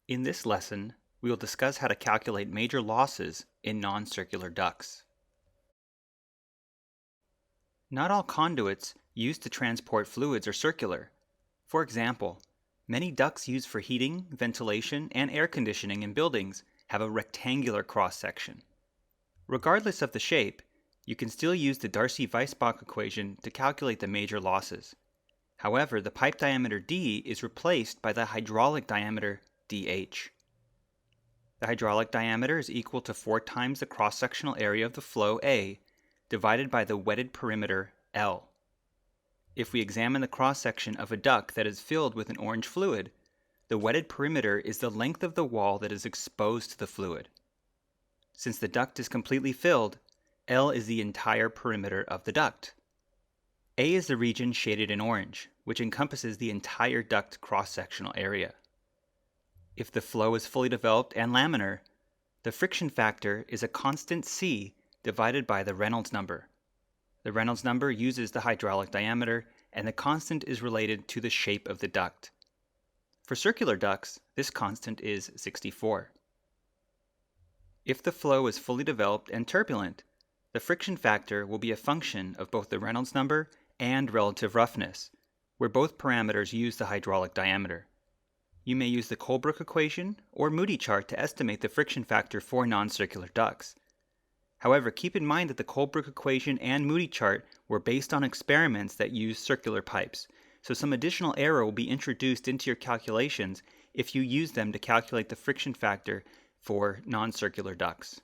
In this lesson, we will discuss how to calculate major losses in non-circular ducts. Not all conduits used to transport fluids are circular. For example, many ducts used for heating, ventilation, and air conditioning in buildings have a rectangular cross-section. Regardless of the shape, you can still use the Darcy-Weisbach equation to calculate the major losses. However, the pipe diameter d is replaced by the hydraulic diameter dh. The hydraulic diameter is equal to 4 times the cross-sectional area of the flow A divided by the wetted perimeter L. If we examine the cross-section of a duct that is filled with an orange fluid, the wetted perimeter is the length of the wall that is exposed to the fluid. Since the duct is completely filled, L is the entire perimeter of the duct. A is the region shaded in orange, which encompasses the entire duct cross-sectional area. If the flow is fully developed and laminar, the friction factor is a constant C divided by the Reynolds number. The Reynolds number uses the hydraulic diameter, and the constant is related to the shape of the duct. For circular ducts, this constant is 64. If the flow is fully developed and turbulent, the friction factor will be a function of both the Reynolds number and relative roughness, where both parameters use the hydraulic diameter. You may use the Colebrook equation or Moody chart to estimate the friction factor for non-circular ducts. However, keep in mind that the Colebrook equation and Moody chart were based on experiments that used circular pipes, so some additional error will be introduced into your calculations if you use them to calculate the friction factor for non-circular ducts.